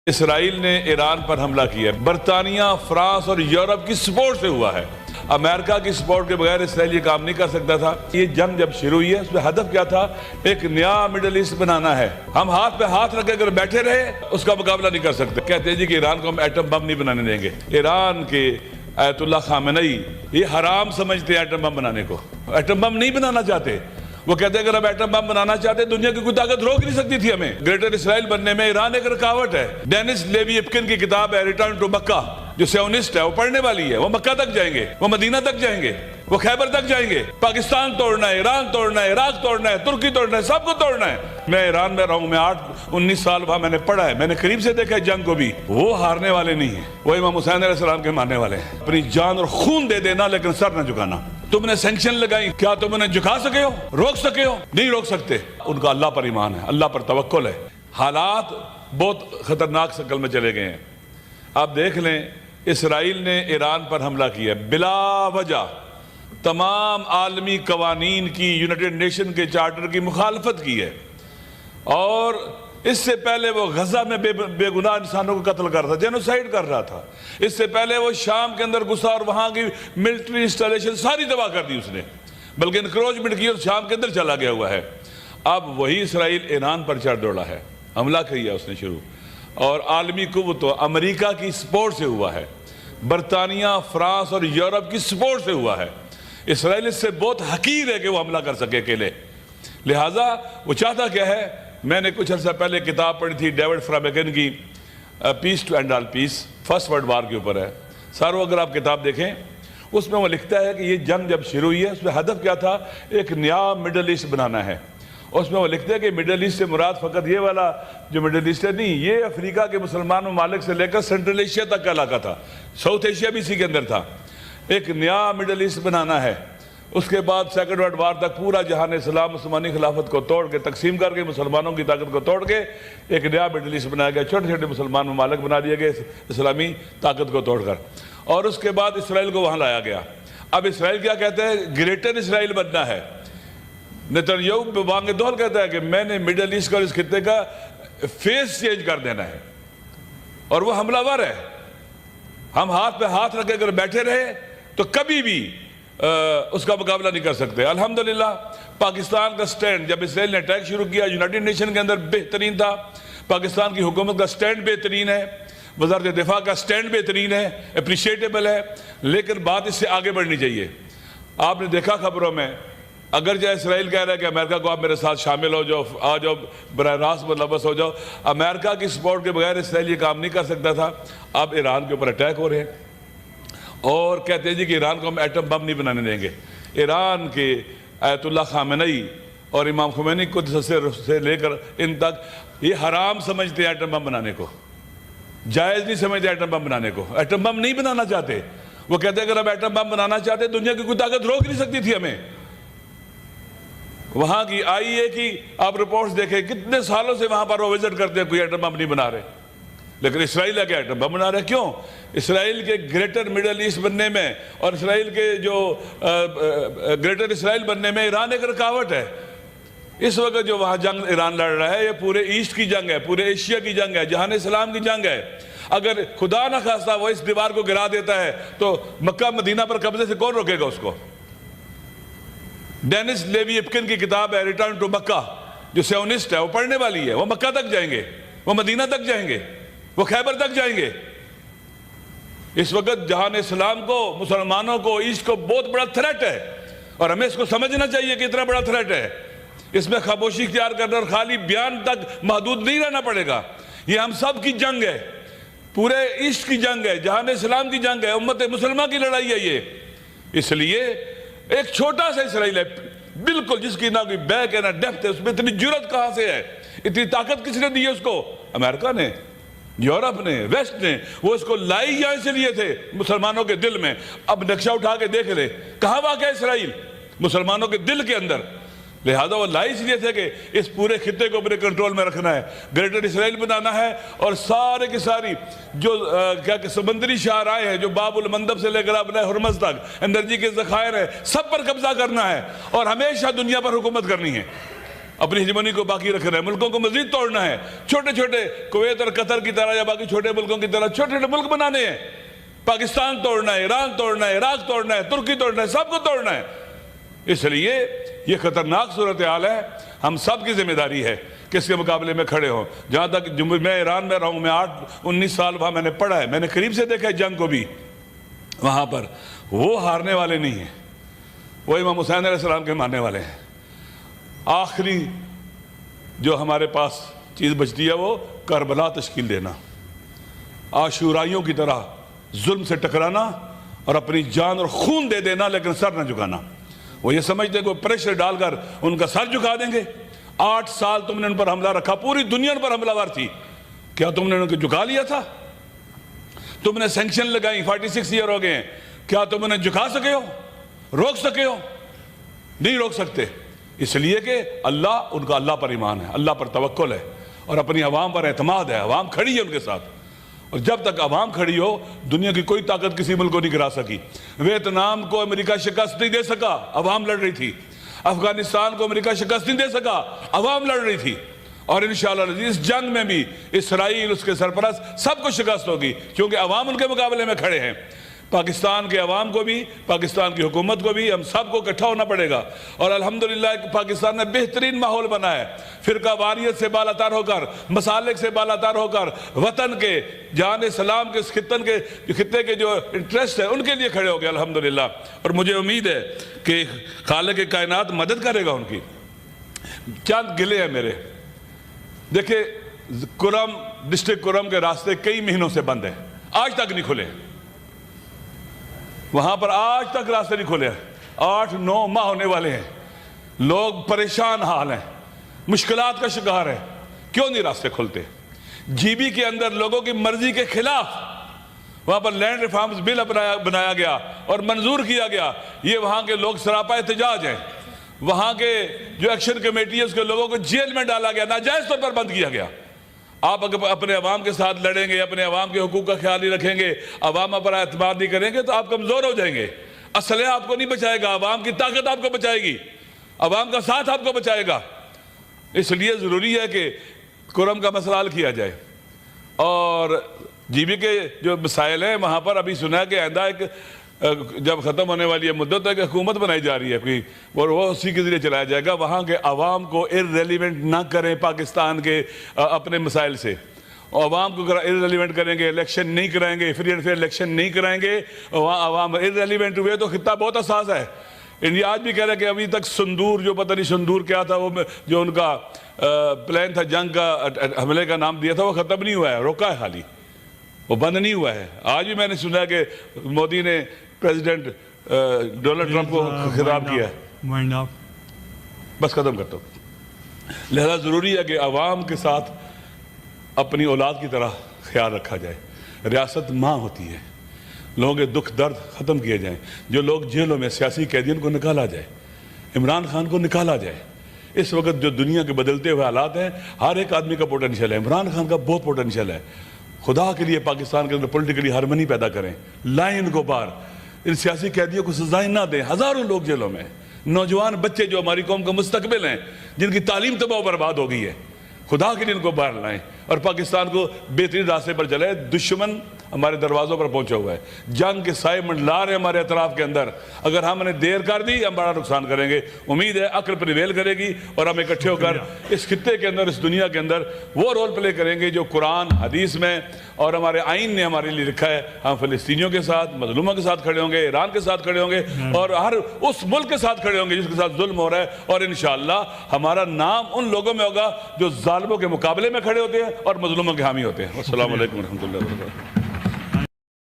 اسرائیل نے ایران پر حملہ کیا ہے۔ برطانیہ، فرانس اور یورپ کی سپورٹ سے ہوا ہے۔ امریکہ کی سپورٹ کے بغیر اسرائیل یہ کام نہیں کر سکتا تھا۔ یہ جنگ جب شروع ہوئی ہے اس میں ہدف کیا تھا؟ ایک نیا مڈل ایسٹ بنانا ہے۔ ہم ہاتھ پہ ہاتھ رکھے اگر بیٹھے رہے اس کا مقابلہ نہیں کر سکتے۔ کہتے ہیں جی کہ ایران کو ہم ایٹم بم نہیں بنانے دیں گے۔ ایران کے آیت اللہ خامنئی یہ حرام سمجھتے ہیں ایٹم بم بنانے کو۔ ایٹم بم نہیں بنانا چاہتے۔ وہ کہتے ہیں اگر ہم ایٹم بم بنانا چاہتے دنیا کی کوئی طاقت روک نہیں سکتی تھی ہمیں۔ گریٹر اسرائیل بننے میں ایران ایک رکاوٹ ہے۔ ڈینس لیوی اپکن کی کتاب ہے ریٹرن ٹو مکہ، جو سیونسٹ ہے، وہ پڑھنے والی ہے۔ وہ مکہ تک جائیں گے، وہ مدینہ تک جائیں گے، وہ خیبر تک جائیں گے۔ پاکستان توڑنا ہے، ایران توڑنا ہے، عراق توڑنا ہے، ترکی توڑنا ہے، سب کو توڑنا ہے۔ میں ایران میں رہا ہوں، میں 19 سال وہاں میں نے پڑھا ہے، میں نے قریب سے دیکھا ہے جنگ کو بھی۔ وہ ہارنے والے نہیں ہیں، وہ امام حسین علیہ السلام کے ماننے والے ہیں۔ اپنی جان اور خون دے دینا لیکن سر نہ جھکانا۔ تم نے سینکشن لگائی، کیا تم انہیں جھکا سکے ہو؟ روک سکے ہو؟ نہیں روک سکتے۔ ان کا اللہ پر ایمان ہے، اللہ پر توکل ہے۔ حالات بہت خطرناک شکل میں چلے گئے ہیں۔ آپ دیکھ لیں، اسرائیل نے ایران پر حملہ کیا بلا وجہ، تمام عالمی قوانین کی، یونائٹڈ نیشن کے چارٹر کی مخالفت کی ہے، اور اس سے پہلے وہ غزہ میں بے گناہ انسانوں کو قتل کر رہا تھا، جینوسائیڈ کر رہا تھا۔ اس سے پہلے وہ شام کے اندر گھسا اور وہاں کی ملٹری انسٹالیشن ساری تباہ کر دی اس نے، بلکہ انکروچمنٹ کی اور شام کے اندر چلا گیا ہوا ہے۔ اب وہی اسرائیل ایران پر چڑھ دوڑا ہے، حملہ کیا اس نے شروع، اور عالمی قوتوں امریکہ کی سپورٹ سے ہوا ہے، برطانیہ، فرانس اور یورپ کی سپورٹ سے ہوا ہے۔ اسرائیل اس سے بہت حقیر ہے کہ وہ حملہ کر سکے اکیلے، لہٰذا وہ چاہتا کیا ہے؟ میں نے کچھ عرصہ پہلے کتاب پڑھی تھی ڈیوڈ فرابیگن کی، peace to end all peace, first world war کے اوپر ہے۔ ساروں اگر آپ کتاب دیکھیں اس میں وہ لکھتا ہے کہ یہ جنگ جب شروع ہوئی ہے اس میں ہدف کیا تھا؟ ایک نیا مڈل ایسٹ بنانا ہے۔ اس میں وہ لکھتے ہیں کہ مڈل ایسٹ سے مراد فقط یہ والا جو مڈل ایسٹ ہے نہیں، یہ افریقہ کے مسلمان ممالک سے لے کر سینٹرل ایشیا تک کا علاقہ تھا، ساؤتھ ایشیا بھی اسی کے اندر تھا۔ ایک نیا مڈل ایسٹ بنانا ہے۔ اس کے بعد سیکنڈ ورلڈ وار تک پورا جہان اسلام مسلمانی خلافت کو توڑ کے، تقسیم کر کے، مسلمانوں کی طاقت کو توڑ کے ایک نیا مڈل ایسٹ بنایا گیا۔ چھوٹے چھوٹے مسلمان ممالک بنا دیے گئے اسلامی طاقت کو توڑ کر، اور اس کے بعد اسرائیل کو وہاں لایا گیا۔ اب اسرائیل کیا کہتے ہیں؟ گریٹر اسرائیل بننا ہے۔ نیتنیاہو بانگ دول کہتا ہے کہ میں نے مڈل ایسٹ کا اور اس خطے کا فیس چینج کر دینا ہے، اور وہ حملہ ور ہے۔ ہم ہاتھ پہ ہاتھ رکھے اگر بیٹھے رہے تو کبھی بھی اس کا مقابلہ نہیں کر سکتے۔ الحمدللہ پاکستان کا سٹینڈ جب اسرائیل نے اٹیک شروع کیا یونائٹڈ نیشن کے اندر بہترین تھا، پاکستان کی حکومت کا سٹینڈ بہترین ہے، وزارت دفاع کا سٹینڈ بہترین ہے، اپریشیٹیبل ہے، لیکن بات اس سے آگے بڑھنی چاہیے۔ آپ نے دیکھا خبروں میں، اگر جائے اسرائیل کہہ رہا ہے کہ امریکہ کو آپ میرے ساتھ شامل ہو جاؤ، آ جاؤ، براہ راست ملوث ہو جاؤ، امریکہ کی سپورٹ کے بغیر اسرائیل یہ کام نہیں کر سکتا تھا۔ اب ایران کے اوپر اٹیک ہو رہے ہیں، اور کہتے ہیں جی کہ ایران کو ہم ایٹم بم نہیں بنانے دیں گے۔ ایران کے آیت اللہ خامنئی اور امام خمینی قدس سے لے کر ان تک یہ حرام سمجھتے ہیں ایٹم بم بنانے کو، جائز نہیں سمجھتے ایٹم بم بنانے کو۔ ایٹم بم نہیں بنانا چاہتے۔ وہ کہتے ہیں اگر ہم ایٹم بم بنانا چاہتے دنیا کی کوئی طاقت روک نہیں سکتی تھی ہمیں۔ وہاں کی IAEA کی آپ رپورٹس دیکھیں، کتنے سالوں سے وہاں پر وہ وزٹ کرتے ہیں، کوئی ایٹم بم نہیں بنا رہے، لیکن اسرائیل ہے کہ ایٹم بم بنا رہے۔ کیوں؟ اسرائیل کے گریٹر مڈل ایسٹ بننے میں اور اسرائیل کے جو گریٹر اسرائیل بننے میں ایران ایک رکاوٹ ہے۔ اس وقت جو وہاں جنگ ایران لڑ رہا ہے یہ پورے ایسٹ کی جنگ ہے، پورے ایشیا کی جنگ ہے، جہان اسلام کی جنگ ہے۔ اگر خدا نہ خواستہ وہ اس دیوار کو گرا دیتا ہے تو مکہ مدینہ پر قبضے سے کون روکے گا اس کو؟ ڈینس لیوی اپکن کی کتاب ہے ریٹرن ٹو مکہ، جو سیونسٹ ہے، وہ پڑھنے والی ہے۔ وہ مکہ تک جائیں گے، وہ مدینہ تک جائیں گے، وہ خیبر تک جائیں گے۔ اس وقت جہان اسلام کو، مسلمانوں کو، ایسٹ کو بہت بڑا تھریٹ ہے، اور ہمیں اس کو سمجھنا چاہیے کہ اتنا بڑا تھریٹ ہے۔ اس میں خاموشی اختیار کرنا اور خالی بیان تک محدود نہیں رہنا پڑے گا۔ یہ ہم سب کی جنگ ہے، پورے ایسٹ کی جنگ ہے، جہان اسلام کی جنگ ہے، امت مسلمہ کی لڑائی ہے یہ۔ اس لیے ایک چھوٹا سا اسرائیل ہے بالکل، جس کی نہ کوئی بیک ہے نہ ڈیپتھ ہے، اس میں اتنی جرت کہاں سے ہے؟ اتنی طاقت کس نے دی ہے اس کو؟ امریکہ نے، یورپ نے، ویسٹ نے۔ وہ اس کو لائی یہاں سے لیے تھے مسلمانوں کے دل میں۔ اب نقشہ اٹھا کے دیکھ لے کہاں واقع ہے اسرائیل؟ مسلمانوں کے دل کے اندر۔ لہذا وہ لائی اس لیے تھے کہ اس پورے خطے کو اپنے کنٹرول میں رکھنا ہے، گریٹر اسرائیل بنانا ہے، اور سارے کی ساری جو سمندری شاہراہیں ہیں، جو باب المندب سے لے کر ابن ہرمز تک انرجی کے ذخائر ہیں، سب پر قبضہ کرنا ہے اور ہمیشہ دنیا پر حکومت کرنی ہے۔ اپنی ہیجمونی کو باقی رکھنا ہے، ملکوں کو مزید توڑنا ہے، چھوٹے چھوٹے کویت اور قطر کی طرح یا باقی چھوٹے ملکوں کی طرح چھوٹے چھوٹے ملک بنانے ہیں، پاکستان توڑنا ہے، ایران توڑنا ہے، عراق توڑنا ہے، ترکی توڑنا ہے، سب کو توڑنا ہے۔ اس لیے یہ خطرناک صورتحال ہے، ہم سب کی ذمہ داری ہے کہ اس کے مقابلے میں کھڑے ہوں۔ جہاں تک میں ایران میں رہا ہوں، میں 19 سال وہاں میں نے پڑھا ہے، میں نے قریب سے دیکھا ہے جنگ کو بھی، وہاں پر وہ ہارنے والے نہیں ہیں، وہ امام حسین علیہ السلام کے ماننے والے ہیں۔ آخری جو ہمارے پاس چیز بچتی ہے وہ کربلا تشکیل دینا، عاشورائیوں کی طرح ظلم سے ٹکرانا اور اپنی جان اور خون دے دینا، لیکن سر نہ جھکانا۔ وہ یہ سمجھتے کہ وہ پریشر ڈال کر ان کا سر جھکا دیں گے۔ 8 سال تم نے ان پر حملہ رکھا، پوری دنیا ان پر حملہ ور تھی، کیا تم نے ان کو جھکا لیا تھا؟ تم نے سینکشن لگائی، 46 ایئر ہو گئے ہیں، کیا تم انہیں جھکا سکے ہو، روک سکے ہو؟ نہیں روک سکتے، اس لیے کہ ان کا اللہ پر ایمان ہے، اللہ پر توکل ہے اور اپنی عوام پر اعتماد ہے، عوام کھڑی ہے ان کے ساتھ، اور جب تک عوام کھڑی ہو دنیا کی کوئی طاقت کسی ملک کو نہیں گرا سکی۔ ویتنام کو امریکہ شکست نہیں دے سکا، عوام لڑ رہی تھی۔ افغانستان کو امریکہ شکست نہیں دے سکا، عوام لڑ رہی تھی۔ اور انشاءاللہ اس جنگ میں بھی اسرائیل، اس کے سرپرست، سب کو شکست ہوگی، کیونکہ عوام ان کے مقابلے میں کھڑے ہیں۔ پاکستان کے عوام کو بھی، پاکستان کی حکومت کو بھی، ہم سب کو اکٹھا ہونا پڑے گا۔ اور الحمدللہ پاکستان نے بہترین ماحول بنایا ہے، فرقہ واریت سے بالاتر ہو کر، مسالک سے بالاتر ہو کر، وطن کے، جہان اسلام کے، خطے کے جو انٹرسٹ ہے ان کے لیے کھڑے ہو گئے الحمدللہ۔ اور مجھے امید ہے کہ خالق کائنات مدد کرے گا ان کی۔ چند گلے ہیں میرے، دیکھیں ڈسٹرکٹ کرم کے راستے کئی مہینوں سے بند ہیں، آج تک نہیں کھلے، وہاں پر آج تک راستے نہیں کھلے، 8-9 ماہ ہونے والے ہیں، لوگ پریشان حال ہیں، مشکلات کا شکار ہیں، کیوں نہیں راستے کھلتے؟ جی بی کے اندر لوگوں کی مرضی کے خلاف وہاں پر لینڈ ریفارمز بل بنایا گیا اور منظور کیا گیا، یہ وہاں کے لوگ سراپا احتجاج ہیں، وہاں کے جو ایکشن کمیٹی ہے اس کے لوگوں کو جیل میں ڈالا گیا، ناجائز طور پر بند کیا گیا۔ آپ اگر اپنے عوام کے ساتھ لڑیں گے، اپنے عوام کے حقوق کا خیال نہیں رکھیں گے، عوام پر اعتماد نہیں کریں گے تو آپ کمزور ہو جائیں گے۔ اسلحہ آپ کو نہیں بچائے گا، عوام کی طاقت آپ کو بچائے گی، عوام کا ساتھ آپ کو بچائے گا۔ اس لیے ضروری ہے کہ کرم کا مسئلہ حل کیا جائے۔ اور جی بی کے جو مسائل ہیں وہاں پر ابھی سنا ہے کہ آئندہ ایک جب ختم ہونے والی ہے مدت ہے کہ حکومت بنائی جا رہی ہے کوئی، اور وہ اسی کے ذریعے چلایا جائے گا۔ وہاں کے عوام کو ارریلیونٹ نہ کریں پاکستان کے اپنے مسائل سے، عوام کو ارریلیونٹ کریں گے، الیکشن نہیں کرائیں گے، فری اینڈ فیئر الیکشن نہیں کرائیں گے، وہاں عوام ارریلیونٹ ہوئے تو خطہ بہت حساس ہے۔ انڈیا آج بھی کہہ رہا ہے کہ ابھی تک سندور، جو پتہ نہیں سندور کیا تھا، وہ جو ان کا پلان تھا جنگ کا، حملے کا نام دیا تھا، وہ ختم نہیں ہوا ہے، روکا ہے خالی، وہ بند نہیں ہوا ہے۔ آج بھی میں نے سنا کہ مودی نے پریزیڈنٹ ڈونلڈ ٹرمپ کو خطاب کیا ہے۔ بس ختم کرتا ہوں۔ لہذا ضروری ہے کہ عوام کے ساتھ اپنی اولاد کی طرح خیال رکھا جائے۔ ریاست ماں ہوتی ہے، لوگوں کے دکھ درد ختم کیے جائیں، جو لوگ جیلوں میں سیاسی قیدیوں کو نکالا جائے، عمران خان کو نکالا جائے۔ اس وقت جو دنیا کے بدلتے ہوئے حالات ہیں، ہر ایک آدمی کا پوٹنشل ہے، عمران خان کا بہت پوٹنشل ہے۔ خدا کے لیے پاکستان کے اندر پولیٹیکلی ہارمنی پیدا کریں، لائیں ان کو پار، ان سیاسی قیدیوں کو سزائیں نہ دیں۔ ہزاروں لوگ جیلوں میں، نوجوان بچے جو ہماری قوم کا مستقبل ہیں، جن کی تعلیم تباہ و برباد ہو گئی ہے، خدا کے لیے ان کو باہر لائیں اور پاکستان کو بہترین راستے پر چلائیں۔ دشمن ہمارے دروازوں پر پہنچا ہوا ہے، جنگ کے سائے منڈلا رہے ہیں ہمارے اطراف کے اندر، اگر ہم نے دیر کر دی ہم بڑا نقصان کریں گے۔ امید ہے عقل پریویل کرے گی اور ہم اکٹھے ہو کر اس خطے کے اندر، اس دنیا کے اندر وہ رول پلے کریں گے جو قرآن حدیث میں اور ہمارے آئین نے ہمارے لیے لکھا ہے۔ ہم فلسطینیوں کے ساتھ، مظلوموں کے ساتھ کھڑے ہوں گے، ایران کے ساتھ کھڑے ہوں گے اور ہر اس ملک کے ساتھ کھڑے ہوں گے جس کے ساتھ ظلم ہو رہا ہے، اور انشاءاللہ ہمارا نام ان لوگوں میں ہوگا جو ظالموں کے مقابلے میں کھڑے ہوتے ہیں اور مظلوموں کے حامی ہوتے ہیں۔ السلام علیکم ورحمۃ اللہ وبرکاتہ۔